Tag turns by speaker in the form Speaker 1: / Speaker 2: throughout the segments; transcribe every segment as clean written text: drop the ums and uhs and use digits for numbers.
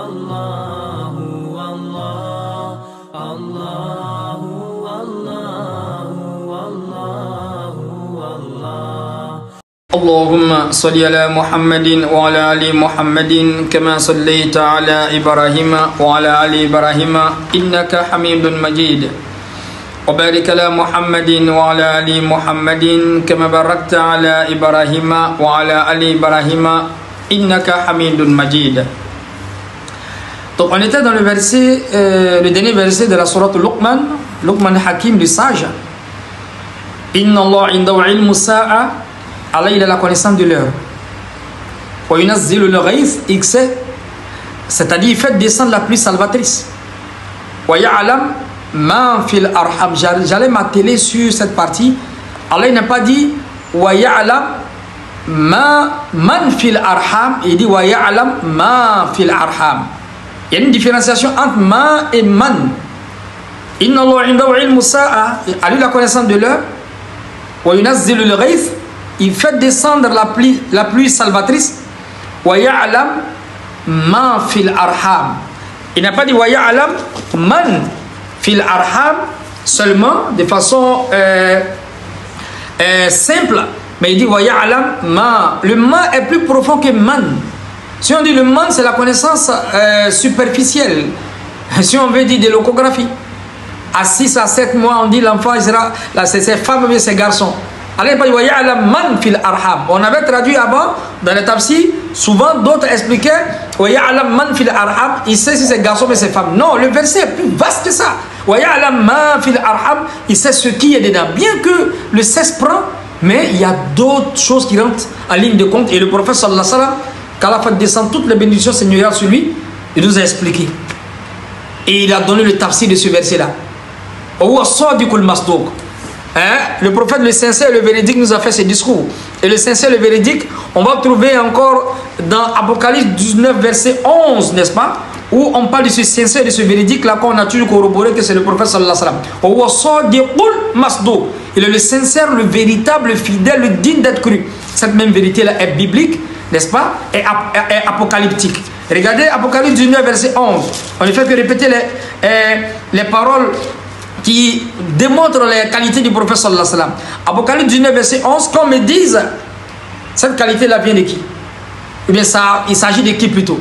Speaker 1: الله والله الله والله والله والله. اللهم صل على محمد وعلى آل محمد كما صليت على إبراهيم وعلى آل إبراهيم إنك حميد مجيد. وبارك على محمد وعلى آل محمد كما باركت على إبراهيم وعلى آل إبراهيم إنك حميد مجيد. Donc on était dans le verset, le dernier verset de la sourate Luqman, Luqman Hakim, le sage. Inna Allah indahu ilmu sa'a, Allah il a la connaissance de l'heure. Wa yunazzilu al-ghayth, il sait, c'est-à-dire il fait descendre la pluie salvatrice. Wa ya'lam ma fil arham. J'allais m'atteler sur cette partie. Allah n'a pas dit wa ya'lam man fil arham, il dit wa ya'lam ma fil arham. Il y a une différenciation entre ma et man. Inna Allah indahu ilmu sa'a, a lui la connaissance de l'heure. Wa yunazzilu al-ghayth, il fait descendre la pluie salvatrice. Wa ya'lam ma fil arham. Il n'a pas dit wa ya'lam man fil arham seulement de façon simple, mais il dit wa ya'lam ma. Le ma est plus profond que man. Si on dit le man, c'est la connaissance superficielle. Si on veut dire de l'échographie, à 6 à 7 mois, on dit l'enfant il sera là, c'est ses femmes mais ses garçons. Alors il y a man fil arham. On avait traduit avant dans les tafsir, souvent d'autres expliquaient man fil arham, il sait si c'est garçon mais c'est femme. Non, le verset est plus vaste que ça. Man fil arham, il sait ce qui est dedans. Bien que le cesse prend, mais il y a d'autres choses qui rentrent en ligne de compte. Et le prophète sallallahu alayhi wa sallam, quand Allah fait descendre toutes les bénédictions seigneuriales sur lui, il nous a expliqué. Et il a donné le tafsir de ce verset-là. Le prophète, le sincère et le véridique, nous a fait ce discours. Et le sincère et le véridique, on va trouver encore dans Apocalypse 19, verset 11, n'est-ce pas? Où on parle de ce sincère et de ce véridique, là, qu'on a toujours corroboré que c'est le prophète sallallahu alayhi wa sallam. Il est le sincère, le véritable, le fidèle, le digne d'être cru. Cette même vérité-là est biblique, n'est-ce pas? Et apocalyptique. Regardez Apocalypse 19, verset 11. On ne fait que répéter les paroles qui démontrent les qualités du prophète sallallahu alayhi wa sallam. Apocalypse 19, verset 11, qu'on me dise, cette qualité-là vient de qui? Eh bien, il s'agit de qui plutôt?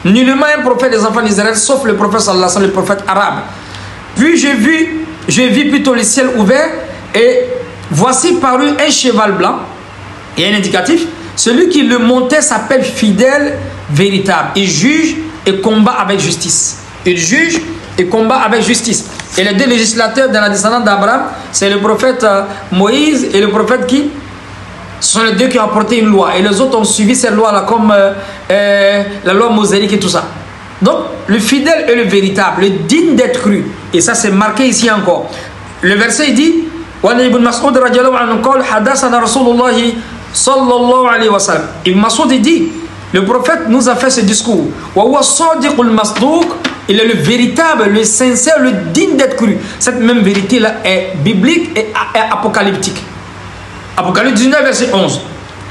Speaker 1: Nullement un prophète des enfants d'Israël, sauf le prophète sallallahu alayhi wa sallam, le prophète arabe. Puis je vis plutôt le ciel ouvert, et voici paru un cheval blanc, et un indicatif. Celui qui le montait s'appelle fidèle, véritable. Il juge et combat avec justice. Il juge et combat avec justice. Et les deux législateurs dans la descendance d'Abraham, c'est le prophète Moïse et le prophète qui? Ce sont les deux qui ont apporté une loi. Et les autres ont suivi cette loi-là comme la loi mosaïque et tout ça. Donc, le fidèle et le véritable, le digne d'être cru. Et ça, c'est marqué ici encore. Le verset, il dit, Ibn Mas'ud radiallahu anhu qala hadathana Rasulullah sallallahu alayhi wa sallam. Ibn Mas'ud dit, le prophète nous a fait ce discours. Wa huwa sadiqul masduq. Il est le véritable, le sincère, le digne d'être cru. Cette même vérité-là est biblique et apocalyptique. Apocalypse 19, verset 11.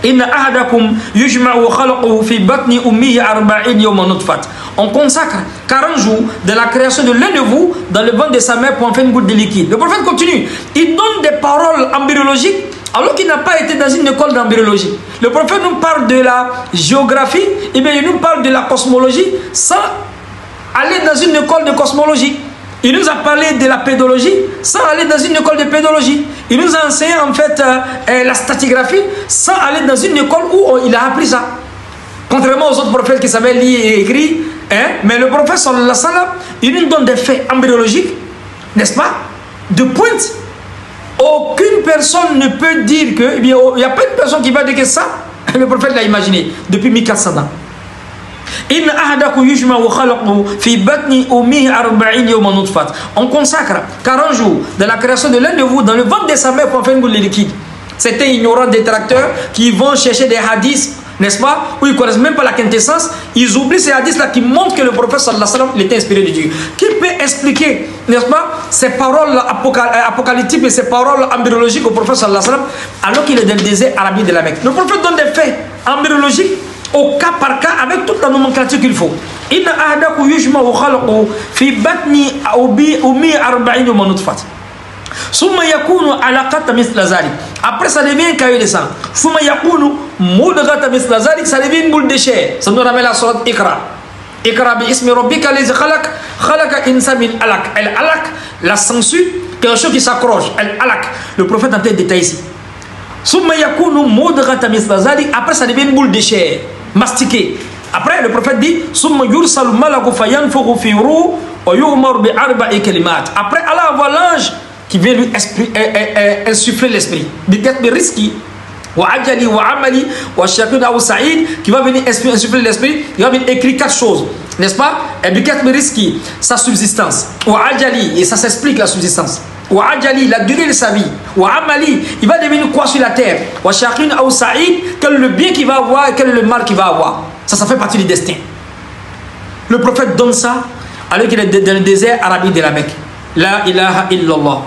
Speaker 1: Inna ahadakum yujma'u khalaqahu fi batni ummihi 40 yawman nutfat. On consacre 40 jours de la création de l'un de vous dans le ventre de sa mère pour en faire une goutte de liquide. Le prophète continue. Il donne des paroles embryologiques alors qu'il n'a pas été dans une école d'embryologie. Le prophète nous parle de la géographie, et bien il nous parle de la cosmologie sans aller dans une école de cosmologie. Il nous a parlé de la pédologie sans aller dans une école de pédologie. Il nous a enseigné en fait la stratigraphie sans aller dans une école où il a appris ça. Contrairement aux autres prophètes qui savaient lire et écrire, mais le prophète sallallahu alayhi wa sallam, il nous donne des faits embryologiques, n'est-ce pas, de pointe. Aucune personne ne peut dire que, eh bien, il n'y a pas une personne qui va dire que ça, le prophète l'a imaginé depuis 1400 ans. On consacre 40 jours de la création de l'un de vous dans le ventre de sa mère pour faire une goutte de liquide. C'était ignorant des tracteurs qui vont chercher des hadiths, n'est-ce pas, où ils ne connaissent même pas la quintessence. Ils oublient ces hadiths-là qui montrent que le prophète sallallahu alayhi wa sallam était inspiré de Dieu. Qui peut expliquer, n'est-ce pas, ces paroles apocalyptiques et ces paroles embryologiques au prophète sallallahu alayhi wa sallam alors qu'il est dans le désert arabique de la Mecque? Le prophète donne des faits embryologiques au cas par cas avec toute la nomenclature qu'il faut. إن أحدكم يجمع خلقه في بطن أمي 40 يوما نطفة ثم يكون علاقة مثل ذلك. Après ça devient caillou de sang. ثم يكون مضغة مثل ذلك, ça devient une boule de chair. Ça nous ramène la sourate Iqra. Iqra bi ismi rabbika allazi khalaq, khalaqa insan min alaq. El alaq, la sangsue, quelque chose qui s'accroche. El alaq. Le prophète en tête détaille ici. ثم يكون مضغة مثل ذلك. Après ça devient une boule de chair mastiquée. Après le prophète dit ثم يرسل الملك فينفخ في روح ويؤمر بأربع كلمات. Après Allah envoie l'ange qui vient lui insuffler l'esprit. Bi risqi wa ajali wa amali wa shaqina wa sa'id, qui va venir insuffler l'esprit, il va venir écrire 4 choses, n'est-ce pas? Et bi risqi, sa subsistance. Wa ajali, et ça s'explique la subsistance. Wa ajali, la durée de sa vie. Wa amali, il va devenir quoi sur la terre? Wa shaqina wa sa'id, quel est le bien qu'il va avoir et quel est le mal qu'il va avoir. Ça fait partie du destin. Le prophète donne ça alors qu'il est dans le désert arabique de la Mecque. La ilaha illallah.